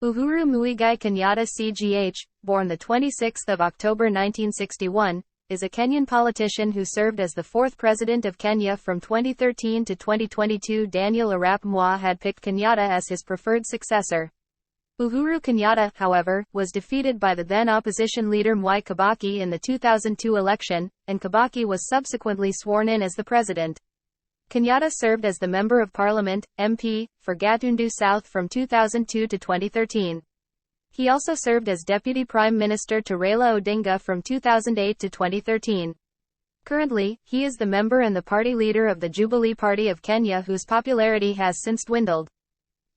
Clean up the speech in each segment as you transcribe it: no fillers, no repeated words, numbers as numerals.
Uhuru Muigai Kenyatta CGH, born 26 October 1961, is a Kenyan politician who served as the fourth president of Kenya from 2013 to 2022. Daniel Arap Moi had picked Kenyatta as his preferred successor. Uhuru Kenyatta, however, was defeated by the then opposition leader Mwai Kibaki in the 2002 election, and Kibaki was subsequently sworn in as the president. Kenyatta served as the Member of Parliament, MP, for Gatundu South from 2002 to 2013. He also served as Deputy Prime Minister to Raila Odinga from 2008 to 2013. Currently, he is the member and the party leader of the Jubilee Party of Kenya, whose popularity has since dwindled.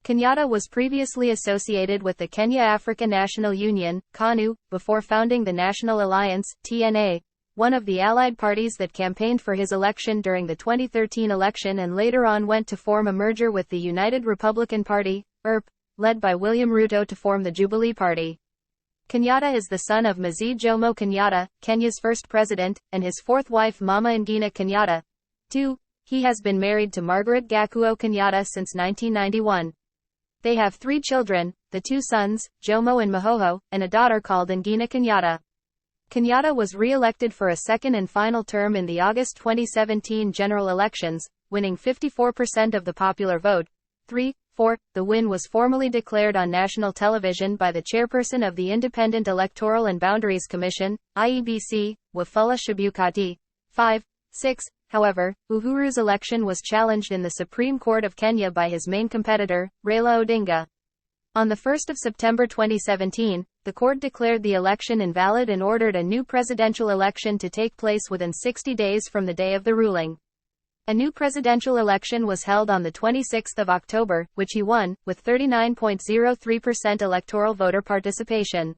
Kenyatta was previously associated with the Kenya African National Union, KANU, before founding the National Alliance, TNA, one of the allied parties that campaigned for his election during the 2013 election and later on went to form a merger with the United Republican Party, URP, led by William Ruto to form the Jubilee Party. Kenyatta is the son of Mzee Jomo Kenyatta, Kenya's first president, and his fourth wife Mama Ngina Kenyatta. 2. He has been married to Margaret Gakuo Kenyatta since 1991. They have 3 children, the 2 sons, Jomo and Mahoho, and a daughter called Ngina Kenyatta. Kenyatta was re-elected for a second and final term in the August 2017 general elections, winning 54% of the popular vote. 3. 4. The win was formally declared on national television by the chairperson of the Independent Electoral and Boundaries Commission, IEBC, Wafula Chebukati. 5. 6. However, Uhuru's election was challenged in the Supreme Court of Kenya by his main competitor, Raila Odinga. On 1 September 2017, the court declared the election invalid and ordered a new presidential election to take place within 60 days from the day of the ruling. A new presidential election was held on 26 October, which he won, with 39.03% electoral voter participation.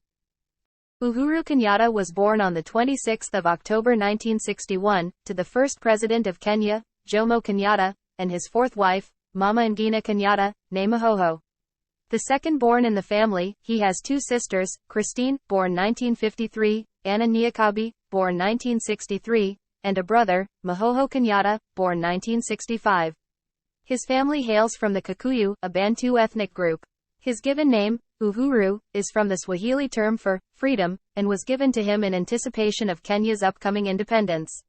Uhuru Kenyatta was born on 26 October 1961, to the first president of Kenya, Jomo Kenyatta, and his fourth wife, Mama Ngina Kenyatta, née Mahoho. The second born in the family, he has 2 sisters, Christine, born 1953, Anna Nyakabi, born 1963, and a brother, Mahoho Kenyatta, born 1965. His family hails from the Kikuyu, a Bantu ethnic group. His given name, Uhuru, is from the Swahili term for freedom, and was given to him in anticipation of Kenya's upcoming independence.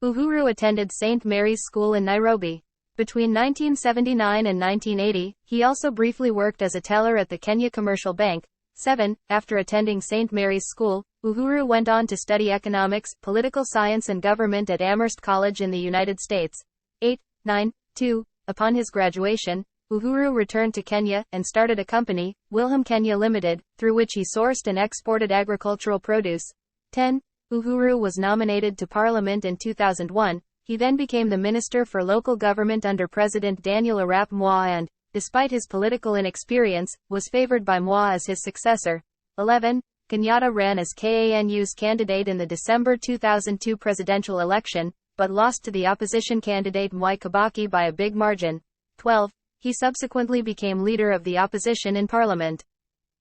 Uhuru attended St. Mary's School in Nairobi. Between 1979 and 1980, he also briefly worked as a teller at the Kenya Commercial Bank. 7. After attending St. Mary's School, Uhuru went on to study economics, political science and government at Amherst College in the United States. 8. 9. 2. Upon his graduation, Uhuru returned to Kenya and started a company, Wilhelm Kenya Limited, through which he sourced and exported agricultural produce. 10. Uhuru was nominated to Parliament in 2001. He then became the Minister for Local Government under President Daniel Arap Moi and, despite his political inexperience, was favored by Moi as his successor. 11. Kenyatta ran as KANU's candidate in the December 2002 presidential election, but lost to the opposition candidate Mwai Kibaki by a big margin. 12. He subsequently became leader of the opposition in Parliament.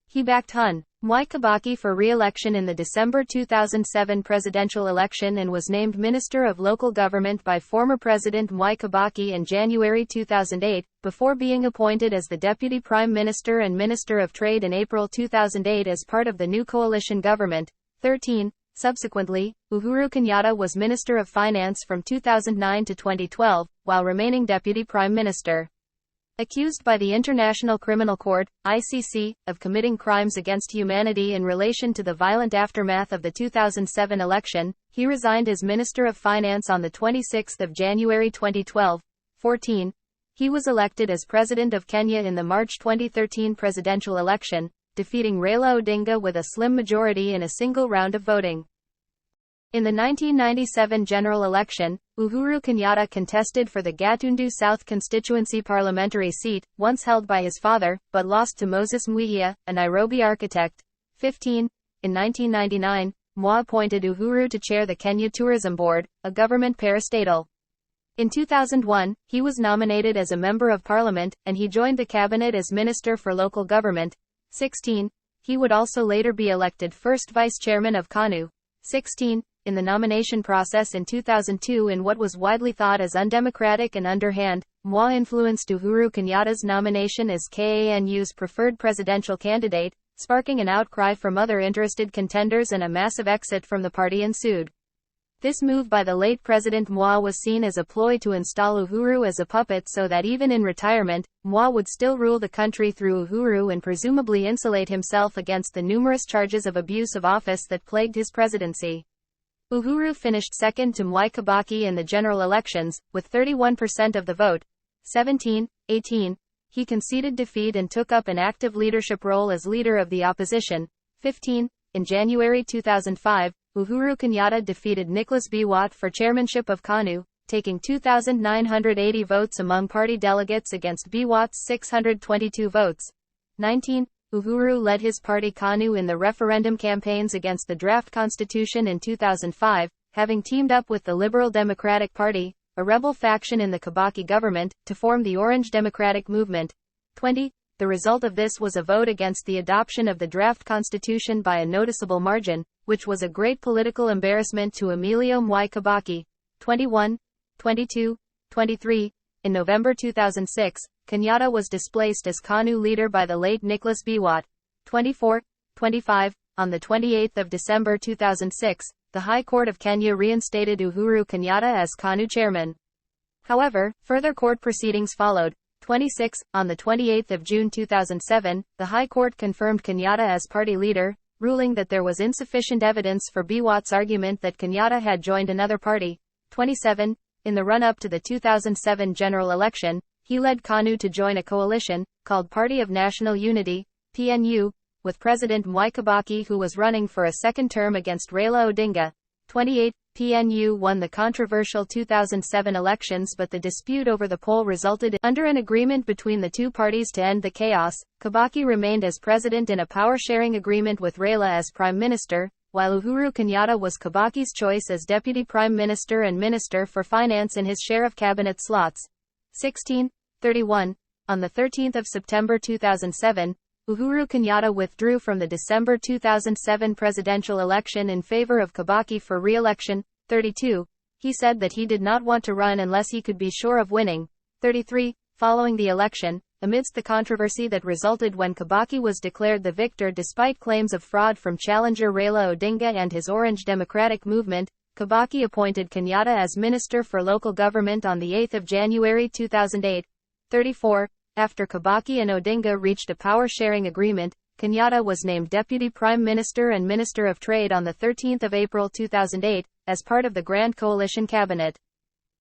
He backed Hon. Mwai Kibaki for re-election in the December 2007 presidential election and was named Minister of Local Government by former President Mwai Kibaki in January 2008, before being appointed as the Deputy Prime Minister and Minister of Trade in April 2008 as part of the new coalition government. 13. Subsequently, Uhuru Kenyatta was Minister of Finance from 2009 to 2012, while remaining Deputy Prime Minister. Accused by the International Criminal Court, ICC, of committing crimes against humanity in relation to the violent aftermath of the 2007 election, he resigned as Minister of Finance on 26 January 2012. 14. He was elected as President of Kenya in the March 2013 presidential election, defeating Raila Odinga with a slim majority in a single round of voting. In the 1997 general election, Uhuru Kenyatta contested for the Gatundu South constituency parliamentary seat, once held by his father, but lost to Moses Mwigia, a Nairobi architect. 15. In 1999, Moi appointed Uhuru to chair the Kenya Tourism Board, a government parastatal. In 2001, he was nominated as a Member of Parliament, and he joined the cabinet as Minister for Local Government. 16. He would also later be elected first Vice Chairman of KANU. 16. in the nomination process in 2002 in what was widely thought as undemocratic and underhand. Moi influenced Uhuru Kenyatta's nomination as KANU's preferred presidential candidate, sparking an outcry from other interested contenders, and a massive exit from the party ensued. This move by the late President Moi was seen as a ploy to install Uhuru as a puppet so that even in retirement, Moi would still rule the country through Uhuru and presumably insulate himself against the numerous charges of abuse of office that plagued his presidency. Uhuru finished second to Mwai Kibaki in the general elections, with 31% of the vote. 17-18. He conceded defeat and took up an active leadership role as leader of the opposition. 15. In January 2005, Uhuru Kenyatta defeated Nicholas Biwott for chairmanship of KANU, taking 2,980 votes among party delegates against Biwott's 622 votes. 19. Uhuru led his party KANU in the referendum campaigns against the draft constitution in 2005, having teamed up with the Liberal Democratic Party, a rebel faction in the Kibaki government, to form the Orange Democratic Movement. 20. The result of this was a vote against the adoption of the draft constitution by a noticeable margin, which was a great political embarrassment to Emilio Mwai Kibaki. 21, 22, 23. In November 2006, Kenyatta was displaced as KANU leader by the late Nicholas Biwott. 24, 25. On the 28th of December 2006, the High Court of Kenya reinstated Uhuru Kenyatta as KANU chairman. However, further court proceedings followed. 26. On the 28th of June 2007, the High Court confirmed Kenyatta as party leader, ruling that there was insufficient evidence for Biwott's argument that Kenyatta had joined another party. 27. In the run-up to the 2007 general election, he led KANU to join a coalition, called Party of National Unity, PNU, with President Mwai Kibaki, who was running for a second term against Raila Odinga. 28. PNU won the controversial 2007 elections, but the dispute over the poll resulted in, under an agreement between the two parties to end the chaos, Kibaki remained as president in a power-sharing agreement with Raila as prime minister, while Uhuru Kenyatta was Kibaki's choice as deputy prime minister and minister for finance in his share of cabinet slots. 16:31. On the 13th of September 2007, Uhuru Kenyatta withdrew from the December 2007 presidential election in favor of Kibaki for re-election. 32. He said that he did not want to run unless he could be sure of winning. 33. Following the election, amidst the controversy that resulted when Kibaki was declared the victor despite claims of fraud from challenger Raila Odinga and his Orange Democratic Movement, Kibaki appointed Kenyatta as Minister for Local Government on the 8th of January 2008. 34. After Kibaki and Odinga reached a power-sharing agreement, Kenyatta was named Deputy Prime Minister and Minister of Trade on the 13th of April 2008, as part of the Grand Coalition Cabinet.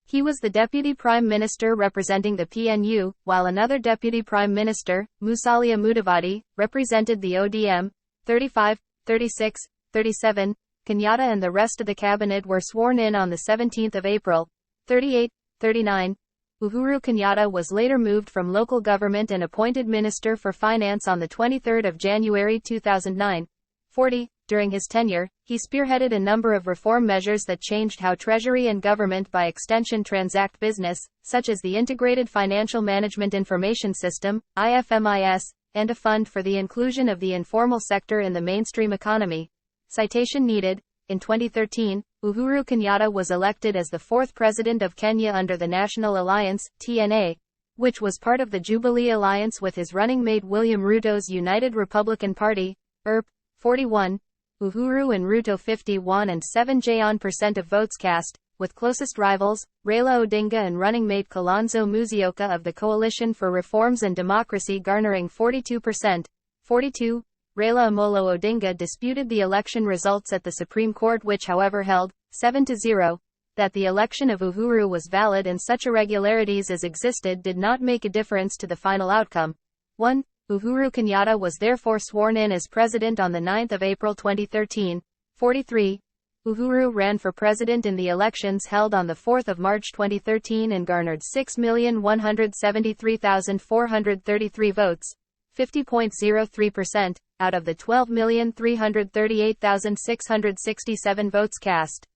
He was the Deputy Prime Minister representing the PNU, while another Deputy Prime Minister, Musalia Mudavadi, represented the ODM. 35, 36, 37. Kenyatta and the rest of the cabinet were sworn in on the 17th of April. 38, 39. Uhuru Kenyatta was later moved from local government and appointed Minister for Finance on the 23rd of January 2009. 40. During his tenure, he spearheaded a number of reform measures that changed how Treasury and government by extension transact business, such as the Integrated Financial Management Information System, IFMIS, and a fund for the inclusion of the informal sector in the mainstream economy. Citation needed. In 2013, Uhuru Kenyatta was elected as the fourth president of Kenya under the National Alliance, TNA, which was part of the Jubilee Alliance with his running mate William Ruto's United Republican Party, URP. 41. Uhuru and Ruto 51 and 7% of votes cast, with closest rivals, Raila Odinga and running mate Kalonzo Musyoka of the Coalition for Reforms and Democracy garnering 42%. 42. Raila Amolo Odinga disputed the election results at the Supreme Court, which however held, 7-0, that the election of Uhuru was valid and such irregularities as existed did not make a difference to the final outcome. 1. Uhuru Kenyatta was therefore sworn in as president on the 9th of April 2013. 43. Uhuru ran for president in the elections held on the 4th of March 2013 and garnered 6,173,433 votes, 50.03%, out of the 12,338,667 votes cast.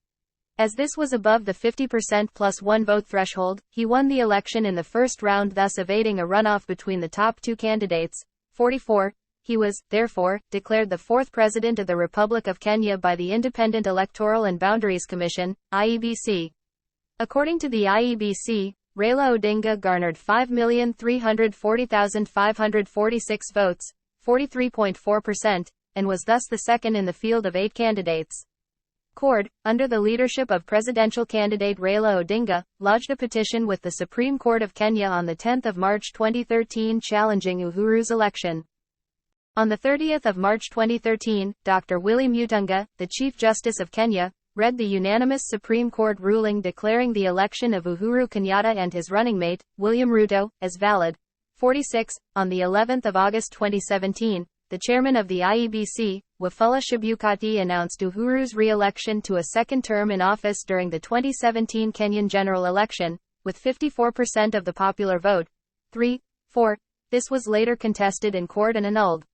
As this was above the 50% plus one vote threshold, he won the election in the first round, thus evading a runoff between the top two candidates. 44. He was, therefore, declared the fourth President of the Republic of Kenya by the Independent Electoral and Boundaries Commission, IEBC. According to the IEBC, Raila Odinga garnered 5,340,546 votes, 43.4%, and was thus the second in the field of 8 candidates. CORD, under the leadership of presidential candidate Raila Odinga, lodged a petition with the Supreme Court of Kenya on 10 March 2013 challenging Uhuru's election. On 30 March 2013, Dr. Willy Mutunga, the Chief Justice of Kenya, read the unanimous Supreme Court ruling declaring the election of Uhuru Kenyatta and his running mate, William Ruto, as valid. 46. On the 11th of August 2017, the chairman of the IEBC, Wafula Chebukati, announced Uhuru's re-election to a second term in office during the 2017 Kenyan general election, with 54% of the popular vote. 3. 4. This was later contested in court and annulled.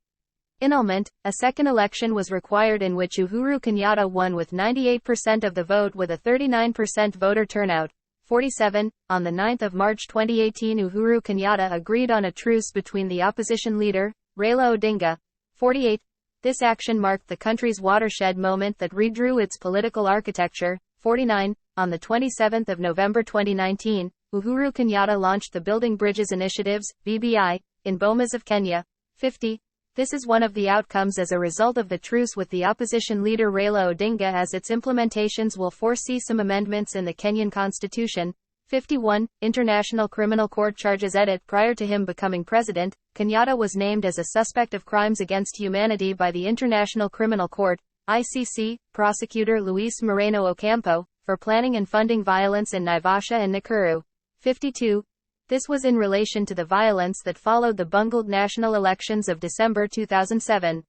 Annulment, a second election was required in which Uhuru Kenyatta won with 98% of the vote with a 39% voter turnout. 47. On 9 March 2018, Uhuru Kenyatta agreed on a truce between the opposition leader, Raila Odinga. 48. This action marked the country's watershed moment that redrew its political architecture. 49. On 27 November 2019, Uhuru Kenyatta launched the Building Bridges Initiatives, BBI, in Bomas of Kenya. 50. This is one of the outcomes as a result of the truce with the opposition leader Raila Odinga, as its implementations will foresee some amendments in the Kenyan constitution. 51. International Criminal Court charges edit. Prior to him becoming president, Kenyatta was named as a suspect of crimes against humanity by the International Criminal Court, ICC, prosecutor Luis Moreno Ocampo, for planning and funding violence in Naivasha and Nakuru. 52. This was in relation to the violence that followed the bungled national elections of December 2007.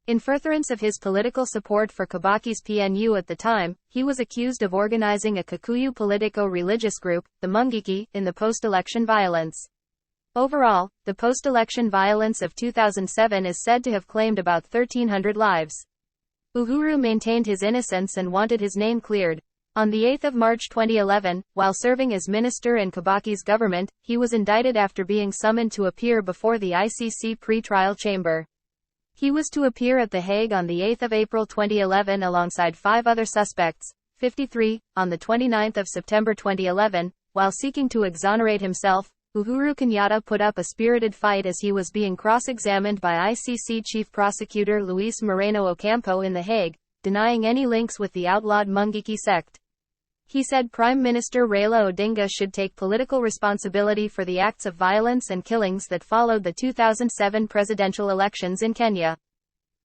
In furtherance of his political support for Kibaki's PNU at the time, he was accused of organizing a Kikuyu politico-religious group, the Mungiki, in the post-election violence. Overall, the post-election violence of 2007 is said to have claimed about 1,300 lives. Uhuru maintained his innocence and wanted his name cleared. On 8 March 2011, while serving as minister in Kibaki's government, he was indicted after being summoned to appear before the ICC pre-trial chamber. He was to appear at The Hague on 8 April 2011 alongside 5 other suspects. 53. On 29 September 2011, while seeking to exonerate himself, Uhuru Kenyatta put up a spirited fight as he was being cross-examined by ICC Chief Prosecutor Luis Moreno Ocampo in The Hague, denying any links with the outlawed Mungiki sect. He said Prime Minister Raila Odinga should take political responsibility for the acts of violence and killings that followed the 2007 presidential elections in Kenya.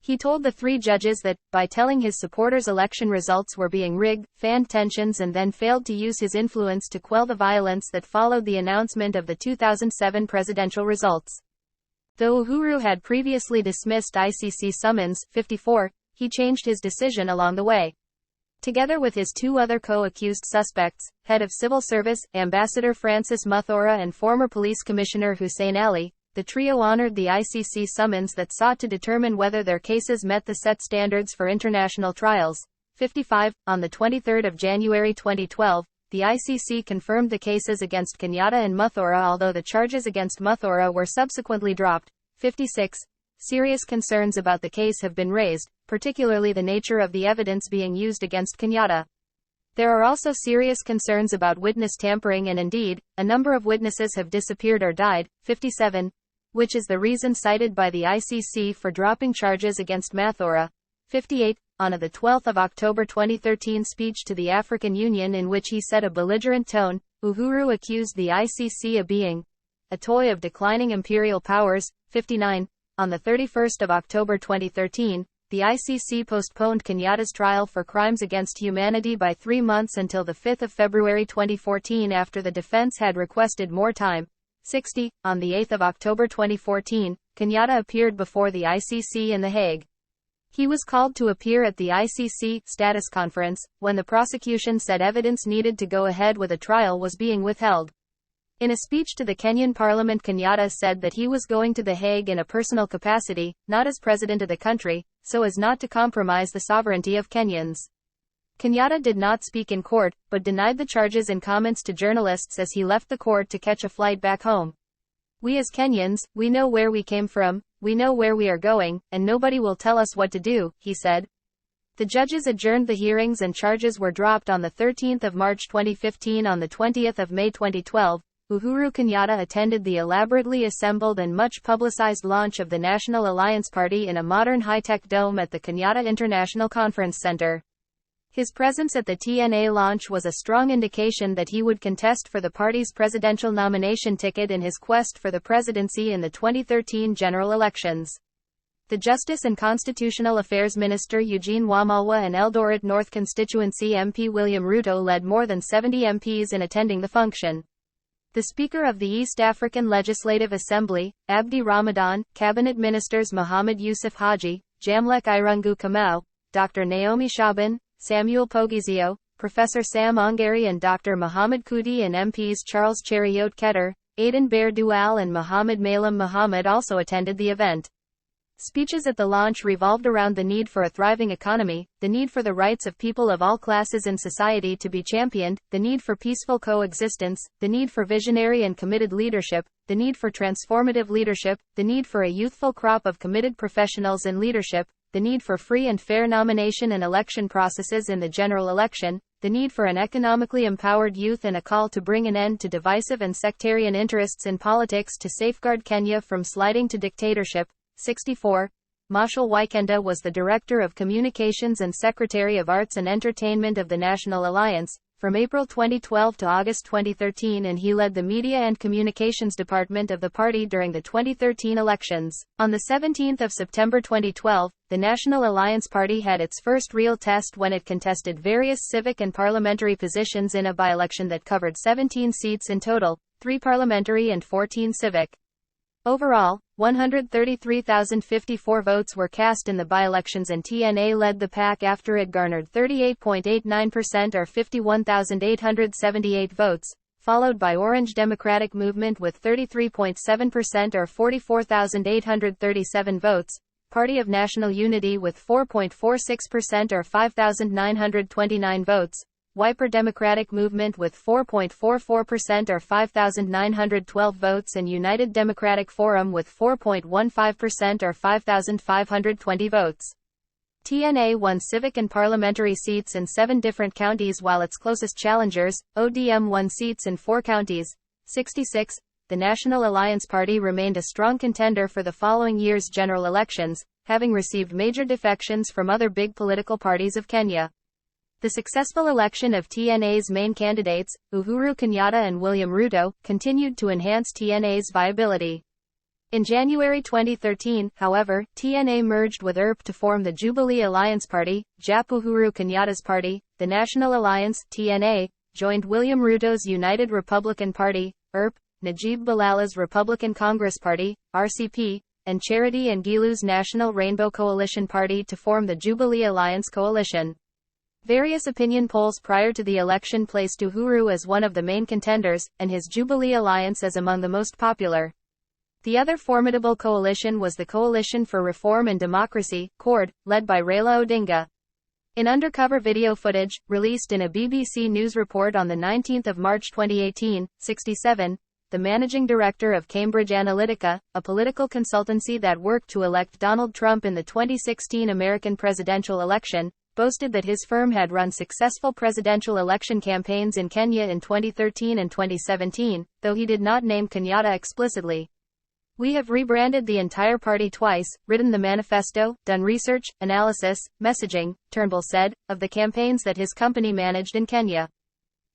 He told the 3 judges that, by telling his supporters election results were being rigged, fanned tensions and then failed to use his influence to quell the violence that followed the announcement of the 2007 presidential results. Though Uhuru had previously dismissed ICC summons, 54, he changed his decision along the way. Together with his 2 other co-accused suspects, head of civil service, Ambassador Francis Muthora, and former police commissioner Hussein Ali, the trio honored the ICC summons that sought to determine whether their cases met the set standards for international trials. 55. On 23 January 2012, the ICC confirmed the cases against Kenyatta and Muthora, although the charges against Muthora were subsequently dropped. 56. Serious concerns about the case have been raised, particularly the nature of the evidence being used against Kenyatta. There are also serious concerns about witness tampering, and indeed, a number of witnesses have disappeared or died. 57. Which is the reason cited by the ICC for dropping charges against Muthora. 58. On a 12 October 2013 speech to the African Union in which he set a belligerent tone, Uhuru accused the ICC of being a toy of declining imperial powers. 59. On 31 October 2013, the ICC postponed Kenyatta's trial for crimes against humanity by 3 months until 5 February 2014 after the defense had requested more time. 60. On 8 October 2014, Kenyatta appeared before the ICC in The Hague. He was called to appear at the ICC status conference, when the prosecution said evidence needed to go ahead with a trial was being withheld. In a speech to the Kenyan parliament, Kenyatta said that he was going to The Hague in a personal capacity, not as president of the country, so as not to compromise the sovereignty of Kenyans. Kenyatta did not speak in court, but denied the charges in comments to journalists as he left the court to catch a flight back home. We as Kenyans, we know where we came from, "We know where we are going, and nobody will tell us what to do," he said. The judges adjourned the hearings and charges were dropped on 13 March 2015. On 20 May 2012, Uhuru Kenyatta attended the elaborately assembled and much publicized launch of the National Alliance Party in a modern high-tech dome at the Kenyatta International Conference Center. His presence at the TNA launch was a strong indication that he would contest for the party's presidential nomination ticket in his quest for the presidency in the 2013 general elections. The Justice and Constitutional Affairs Minister Eugene Wamalwa and Eldoret North Constituency MP William Ruto led more than 70 MPs in attending the function. The Speaker of the East African Legislative Assembly, Abdi Ramadan, Cabinet Ministers Mohammed Yusuf Haji, Jamlek Irungu Kamau, Dr. Naomi Shaban, Samuel Pogizio, Professor Sam Ongeri and Dr. Muhammad Kudi and MPs Charles Cheriot Keter, Aden Bear Dual and Muhammad Malam Muhammad also attended the event. Speeches at the launch revolved around the need for a thriving economy, the need for the rights of people of all classes in society to be championed, the need for peaceful coexistence, the need for visionary and committed leadership, the need for transformative leadership, the need for a youthful crop of committed professionals in leadership, the need for free and fair nomination and election processes in the general election, the need for an economically empowered youth and a call to bring an end to divisive and sectarian interests in politics to safeguard Kenya from sliding to dictatorship. 64. Marshall Waikenda was the Director of Communications and Secretary of Arts and Entertainment of the National Alliance, from April 2012 to August 2013, and he led the Media and Communications Department of the party during the 2013 elections. On 17 September 2012, the National Alliance Party had its first real test when it contested various civic and parliamentary positions in a by-election that covered 17 seats in total, 3 parliamentary and 14 civic. Overall, 133,054 votes were cast in the by-elections and TNA led the pack after it garnered 38.89% or 51,878 votes, followed by Orange Democratic Movement with 33.7% or 44,837 votes, Party of National Unity with 4.46% or 5,929 votes, Wiper Democratic Movement with 4.44% or 5,912 votes and United Democratic Forum with 4.15% or 5,520 votes. TNA won civic and parliamentary seats in 7 different counties while its closest challengers, ODM, won seats in 4 counties. 66. The National Alliance Party remained a strong contender for the following year's general elections, having received major defections from other big political parties of Kenya. The successful election of TNA's main candidates, Uhuru Kenyatta and William Ruto, continued to enhance TNA's viability. In January 2013, however, TNA merged with URP to form the Jubilee Alliance Party. JAP Uhuru Kenyatta's party, the National Alliance, TNA, joined William Ruto's United Republican Party, URP, Najib Balala's Republican Congress Party, RCP, and Charity and Gilu's National Rainbow Coalition Party to form the Jubilee Alliance Coalition. Various opinion polls prior to the election placed Uhuru as one of the main contenders, and his Jubilee Alliance as among the most popular. The other formidable coalition was the Coalition for Reform and Democracy, CORD, led by Raila Odinga. In undercover video footage, released in a BBC News report on 19 March 2018, 67, the managing director of Cambridge Analytica, a political consultancy that worked to elect Donald Trump in the 2016 American presidential election, boasted that his firm had run successful presidential election campaigns in Kenya in 2013 and 2017, though he did not name Kenyatta explicitly. "We have rebranded the entire party twice, written the manifesto, done research, analysis, messaging," Turnbull said, of the campaigns that his company managed in Kenya.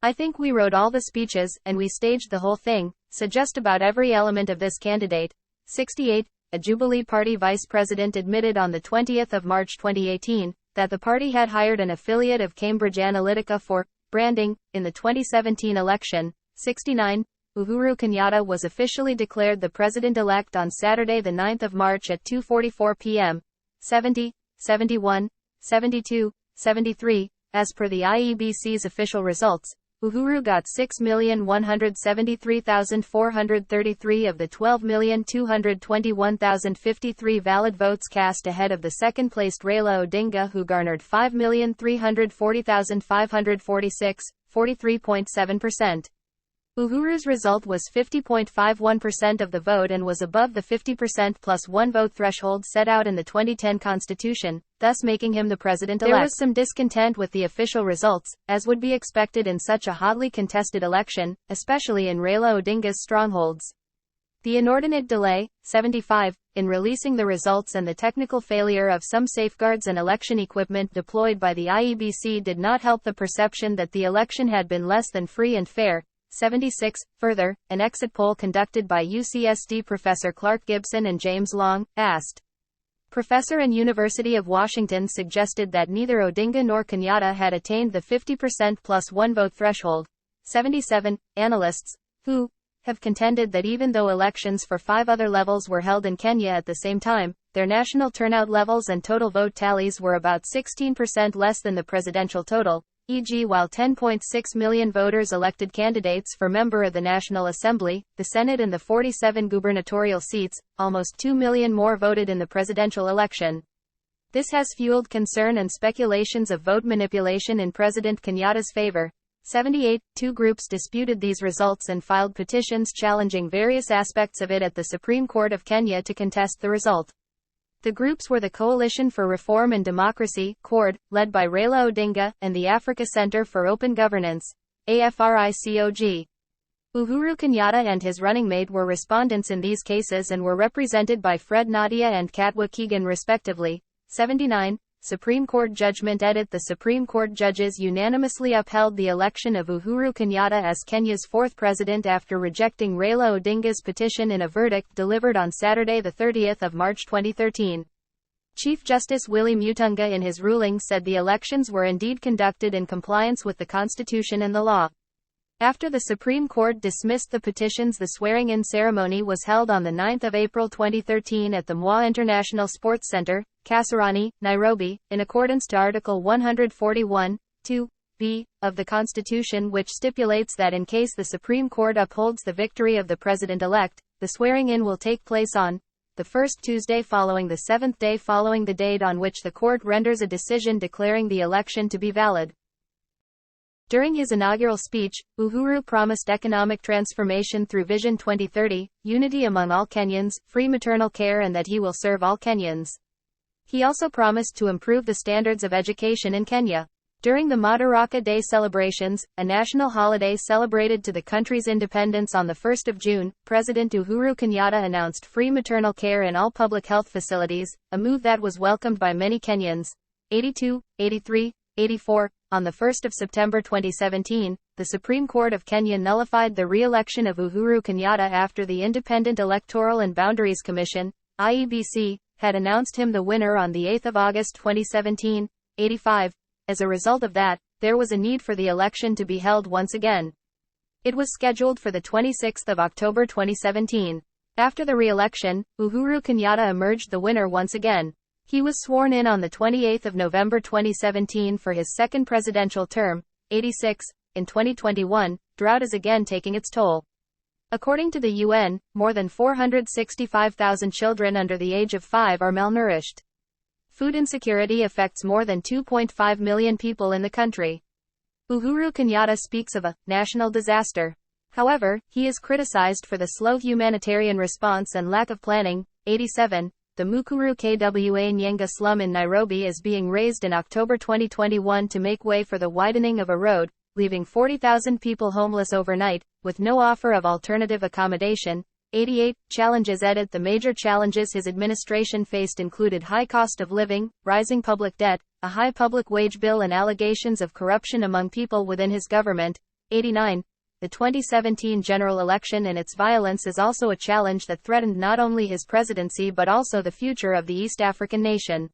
"I think we wrote all the speeches, and we staged the whole thing, said just about every element of this candidate." 68. A Jubilee Party vice president admitted on 20 March 2018, that the party had hired an affiliate of Cambridge Analytica for branding in the 2017 election. 69. Uhuru Kenyatta was officially declared the president-elect on Saturday 9 March at 2:44 p.m. 70, 71, 72, 73. As per the IEBC's official results, Uhuru got 6,173,433 of the 12,221,053 valid votes cast ahead of the second-placed Raila Odinga, who garnered 5,340,546, 43.7%. Uhuru's result was 50.51% of the vote and was above the 50% plus one vote threshold set out in the 2010 Constitution, thus making him the president-elect. There was some discontent with the official results, as would be expected in such a hotly contested election, especially in Raila Odinga's strongholds. The inordinate delay, 75, in releasing the results and the technical failure of some safeguards and election equipment deployed by the IEBC did not help the perception that the election had been less than free and fair. 76. Further, an exit poll conducted by UCSD Professor Clark Gibson and James Long, asked professor and University of Washington suggested that neither Odinga nor Kenyatta had attained the 50% plus one vote threshold. 77. Analysts, who have contended that even though elections for 5 other levels were held in Kenya at the same time, their national turnout levels and total vote tallies were about 16% less than the presidential total, e.g. while 10.6 million voters elected candidates for member of the National Assembly, the Senate and the 47 gubernatorial seats, almost 2 million more voted in the presidential election. This has fueled concern and speculations of vote manipulation in President Kenyatta's favor. 78. Two groups disputed these results and filed petitions challenging various aspects of it at the Supreme Court of Kenya to contest the result. The groups were the Coalition for Reform and Democracy, CORD, led by Raila Odinga, and the Africa Center for Open Governance, AFRICOG. Uhuru Kenyatta and his running mate were respondents in these cases and were represented by Fred Nadia and Katwa Keegan respectively. 79. Supreme Court Judgment Edit. The Supreme Court judges unanimously upheld the election of Uhuru Kenyatta as Kenya's fourth president after rejecting Raila Odinga's petition in a verdict delivered on Saturday 30 March 2013. Chief Justice Willie Mutunga in his ruling said the elections were indeed conducted in compliance with the Constitution and the law. After the Supreme Court dismissed the petitions, the swearing-in ceremony was held on 9 April 2013 at the Moi International Sports Centre, Kasarani, Nairobi, in accordance to Article 141(2)(b) of the Constitution, which stipulates that in case the Supreme Court upholds the victory of the president-elect, the swearing-in will take place on the first Tuesday following the seventh day following the date on which the court renders a decision declaring the election to be valid. During his inaugural speech, Uhuru promised economic transformation through Vision 2030, unity among all Kenyans, free maternal care, and that he will serve all Kenyans. He also promised to improve the standards of education in Kenya. During the Madaraka Day celebrations, a national holiday celebrated to the country's independence on 1 June, President Uhuru Kenyatta announced free maternal care in all public health facilities, a move that was welcomed by many Kenyans. 82, 83, 84. On 1 September 2017, the Supreme Court of Kenya nullified the re-election of Uhuru Kenyatta after the Independent Electoral and Boundaries Commission, IEBC, had announced him the winner on 8 August 2017. 85. As a result of that, there was a need for the election to be held once again. It was scheduled for 26 October 2017. After the re-election, Uhuru Kenyatta emerged the winner once again. He was sworn in on 28 November 2017 for his second presidential term. 86. In 2021, drought is again taking its toll. According to the UN, more than 465,000 children under the age of 5 are malnourished. Food insecurity affects more than 2.5 million people in the country. Uhuru Kenyatta speaks of a national disaster. However, he is criticized for the slow humanitarian response and lack of planning. 87. The Mukuru Kwa Nyenga slum in Nairobi is being razed in October 2021 to make way for the widening of a road, leaving 40,000 people homeless overnight, with no offer of alternative accommodation. 88. Challenges Edit. The major challenges his administration faced included high cost of living, rising public debt, a high public wage bill, and allegations of corruption among people within his government. 89. The 2017 general election and its violence is also a challenge that threatened not only his presidency but also the future of the East African nation.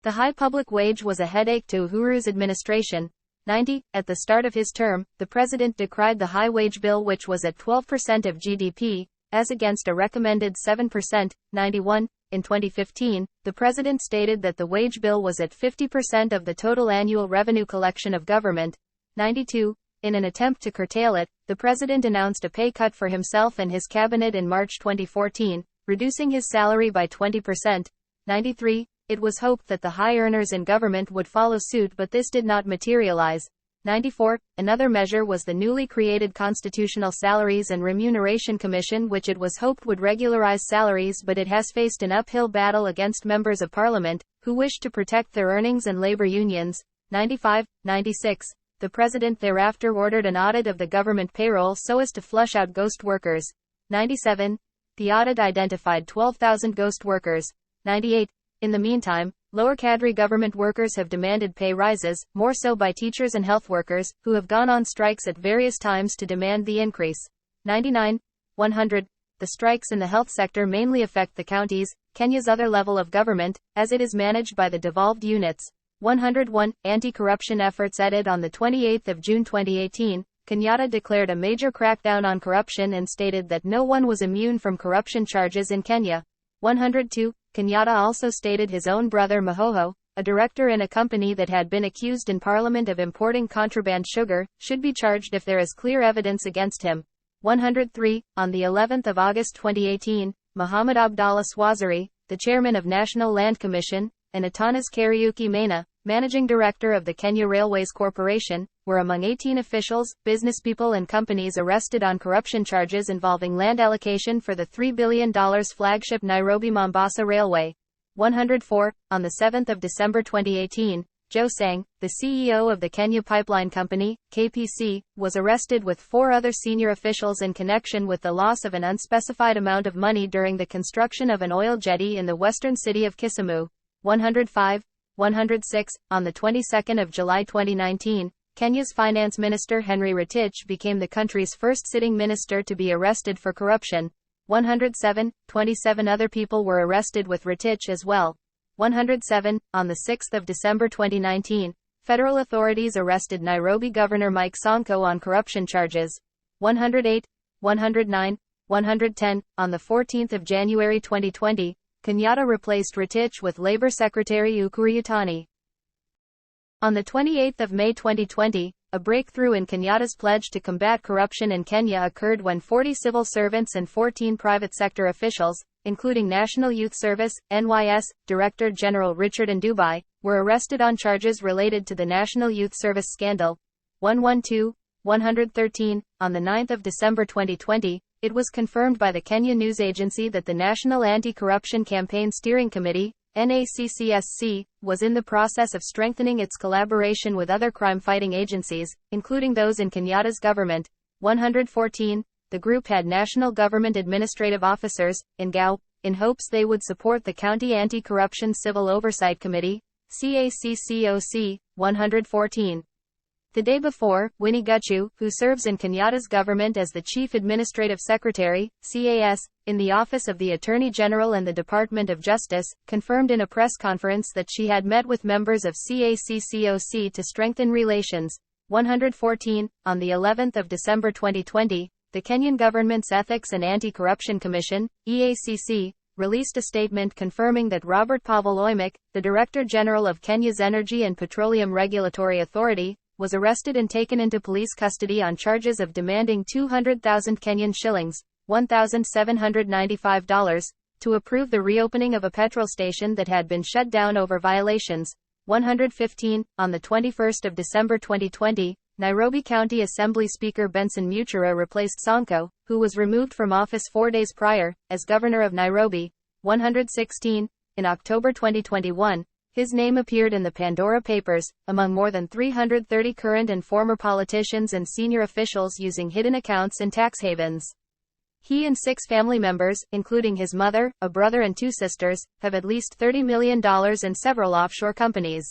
The high public wage was a headache to Uhuru's administration. 90. At the start of his term, the president decried the high wage bill, which was at 12% of GDP, as against a recommended 7%. 91. In 2015, the president stated that the wage bill was at 50% of the total annual revenue collection of government. 92. In an attempt to curtail it, the president announced a pay cut for himself and his cabinet in March 2014, reducing his salary by 20%. 93. It was hoped that the high earners in government would follow suit, but this did not materialize. 94. Another measure was the newly created Constitutional Salaries and Remuneration Commission, which it was hoped would regularize salaries, but it has faced an uphill battle against members of parliament, who wished to protect their earnings, and labor unions. 95. 96. The president thereafter ordered an audit of the government payroll so as to flush out ghost workers. 97. The audit identified 12,000 ghost workers. 98. In the meantime, lower cadre government workers have demanded pay rises, more so by teachers and health workers, who have gone on strikes at various times to demand the increase. 99. 100. The strikes in the health sector mainly affect the counties, Kenya's other level of government, as it is managed by the devolved units. 101. Anti-corruption efforts ended on the 28th of June 2018. Kenyatta declared a major crackdown on corruption and stated that no one was immune from corruption charges in Kenya. 102. Kenyatta also stated his own brother Mahoho, a director in a company that had been accused in Parliament of importing contraband sugar, should be charged if there is clear evidence against him. 103. On the 11th of August 2018, Muhammad Abdallah Swazari, the chairman of National Land Commission, and Atanas Kariuki Maina, managing director of the Kenya Railways Corporation, were among 18 officials, businesspeople and companies arrested on corruption charges involving land allocation for the $3 billion flagship Nairobi-Mombasa Railway. 104. On the 7th of December 2018, Joe Sang, the CEO of the Kenya Pipeline Company, KPC, was arrested with 4 other senior officials in connection with the loss of an unspecified amount of money during the construction of an oil jetty in the western city of Kisumu. 105. 106. On the 22nd of July 2019, Kenya's Finance Minister Henry Rotich became the country's first sitting minister to be arrested for corruption. 107. 27 other people were arrested with Rotich as well. 107. On the 6th of December 2019, federal authorities arrested Nairobi Governor Mike Sonko on corruption charges. 108. 109. 110. On the 14th of January 2020, Kenyatta replaced Rotich with Labor Secretary uhuru. On the 28th of May 2020, a breakthrough in Kenyatta's pledge to combat corruption in Kenya occurred when 40 civil servants and 14 private sector officials, including National Youth Service, NYS, Director General Richard Ndubai, were arrested on charges related to the National Youth Service scandal. 112. 113. On the 9th of December 2020, it was confirmed by the Kenya News Agency that the National Anti-Corruption Campaign Steering Committee, NACCSC, was in the process of strengthening its collaboration with other crime-fighting agencies, including those in Kenyatta's government. 114. The group had national government administrative officers, in hopes they would support the County Anti-Corruption Civil Oversight Committee, CACCOC. 114. The day before, Winnie Gachu, who serves in Kenyatta's government as the Chief Administrative Secretary, CAS, in the Office of the Attorney General and the Department of Justice, confirmed in a press conference that she had met with members of CACCOC to strengthen relations. 114. On the 11th of December 2020, the Kenyan government's Ethics and Anti-Corruption Commission, EACC, released a statement confirming that Robert Pavel Oimik, the Director General of Kenya's Energy and Petroleum Regulatory Authority, was arrested and taken into police custody on charges of demanding 200,000 Kenyan shillings, $1,795, to approve the reopening of a petrol station that had been shut down over violations. 115. On the 21st of December 2020, Nairobi County Assembly Speaker Benson Muchura replaced Sonko, who was removed from office 4 days prior, as governor of Nairobi. 116. In October 2021, his name appeared in the Pandora Papers, among more than 330 current and former politicians and senior officials using hidden accounts in tax havens. He and 6 family members, including his mother, a brother and 2 sisters, have at least $30 million in several offshore companies.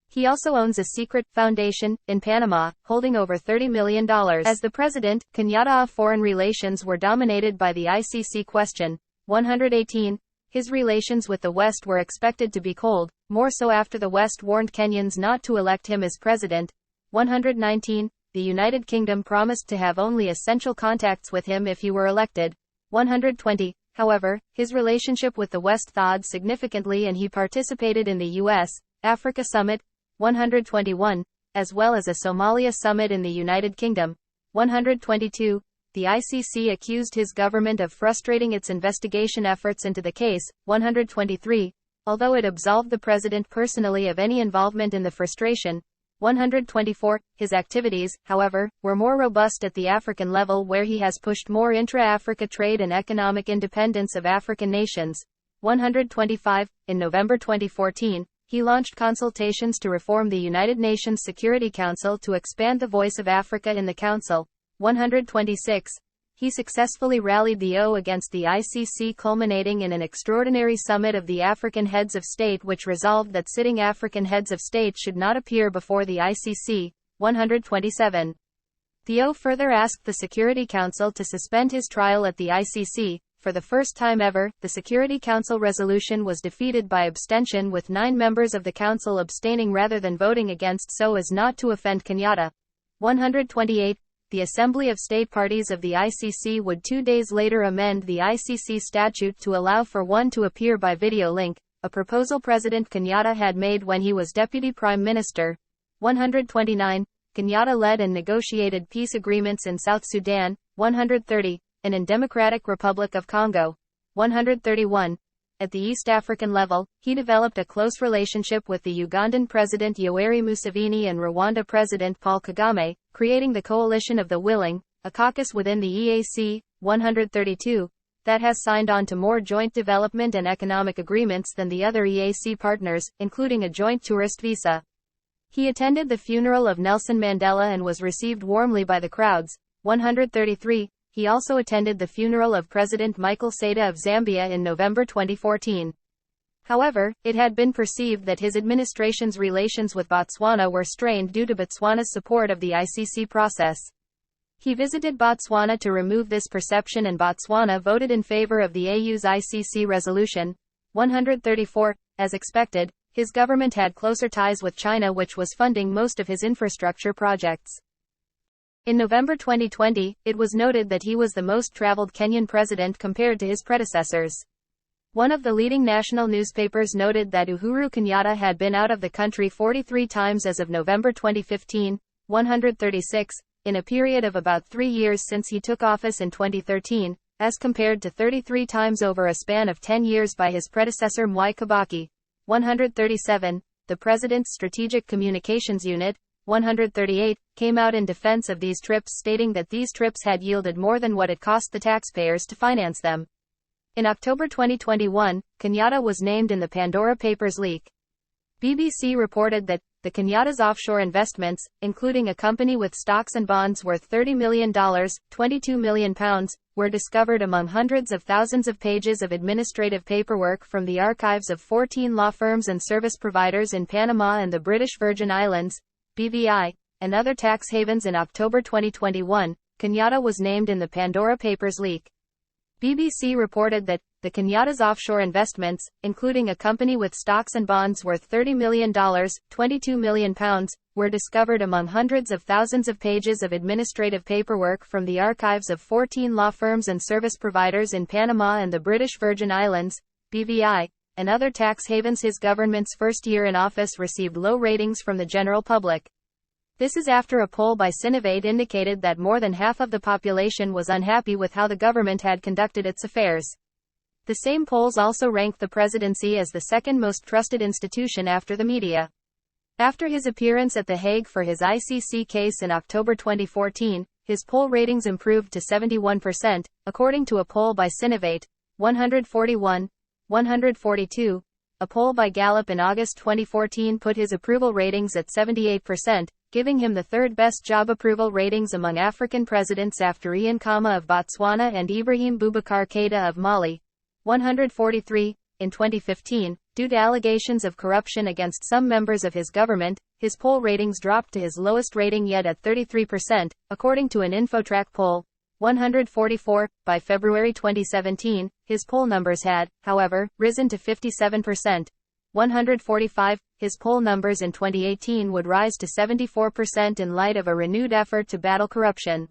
He also owns a secret foundation in Panama, holding over $30 million. As the president, Kenyatta's foreign relations were dominated by the ICC question. 118. His relations with the West were expected to be cold, more so after the West warned Kenyans not to elect him as president. 119. The United Kingdom promised to have only essential contacts with him if he were elected. 120. However, his relationship with the West thawed significantly and he participated in the U.S. Africa Summit. 121. As well as a Somalia Summit in the United Kingdom. 122. The ICC accused his government of frustrating its investigation efforts into the case. 123. Although it absolved the president personally of any involvement in the frustration. 124. His activities, however, were more robust at the African level, where he has pushed more intra-Africa trade and economic independence of African nations. 125. In November 2014, he launched consultations to reform the United Nations Security Council to expand the voice of Africa in the Council. 126. He successfully rallied the O against the ICC, culminating in an extraordinary summit of the African heads of state which resolved that sitting African heads of state should not appear before the ICC. 127. The O further asked the Security Council to suspend his trial at the ICC. For the first time ever, the Security Council resolution was defeated by abstention, with 9 members of the Council abstaining rather than voting against so as not to offend Kenyatta. 128. The Assembly of State Parties of the ICC would 2 days later amend the ICC statute to allow for one to appear by video link, a proposal President Kenyatta had made when he was Deputy Prime Minister. 129. Kenyatta led and negotiated peace agreements in South Sudan. 130. And in Democratic Republic of Congo. 131. At the East African level, he developed a close relationship with the Ugandan President Yoweri Museveni and Rwanda President Paul Kagame, creating the Coalition of the Willing, a caucus within the EAC. 132. That has signed on to more joint development and economic agreements than the other EAC partners, including a joint tourist visa. He attended the funeral of Nelson Mandela and was received warmly by the crowds. 133. He also attended the funeral of President Michael Sata of Zambia in November 2014. However, it had been perceived that his administration's relations with Botswana were strained due to Botswana's support of the ICC process. He visited Botswana to remove this perception, and Botswana voted in favor of the AU's ICC resolution. 134. As expected, his government had closer ties with China, which was funding most of his infrastructure projects. In November 2020, it was noted that he was the most traveled Kenyan president compared to his predecessors. One of the leading national newspapers noted that Uhuru Kenyatta had been out of the country 43 times as of November 2015. 136. In a period of about 3 years since he took office in 2013, as compared to 33 times over a span of 10 years by his predecessor Mwai Kibaki. 137. The President's Strategic Communications Unit, 138, came out in defense of these trips, stating that these trips had yielded more than what it cost the taxpayers to finance them. In October 2021, Kenyatta was named in the Pandora Papers leak. BBC reported that the Kenyatta's offshore investments, including a company with stocks and bonds worth $30 million, £22 million, were discovered among hundreds of thousands of pages of administrative paperwork from the archives of 14 law firms and service providers in Panama and the British Virgin Islands, BVI, and other tax havens. In October 2021, Kenyatta was named in the Pandora Papers leak. BBC reported that the Kenyatta's offshore investments, including a company with stocks and bonds worth $30 million, £22 million, were discovered among hundreds of thousands of pages of administrative paperwork from the archives of 14 law firms and service providers in Panama and the British Virgin Islands, BVI, and other tax havens. His government's first year in office received low ratings from the general public. This is after a poll by Sinovate indicated that more than half of the population was unhappy with how the government had conducted its affairs. The same polls also ranked the presidency as the second most trusted institution after the media. After his appearance at The Hague for his ICC case in October 2014, his poll ratings improved to 71%, according to a poll by Sinovate. 141, 142. A poll by Gallup in August 2014 put his approval ratings at 78%, giving him the third best job approval ratings among African presidents after Ian Khama of Botswana and Ibrahim Boubacar Keïta of Mali. 143. In 2015, due to allegations of corruption against some members of his government, his poll ratings dropped to his lowest rating yet at 33%, according to an Infotrack poll. 144. By February 2017, his poll numbers had, however, risen to 57%. 145. His poll numbers in 2018 would rise to 74% in light of a renewed effort to battle corruption.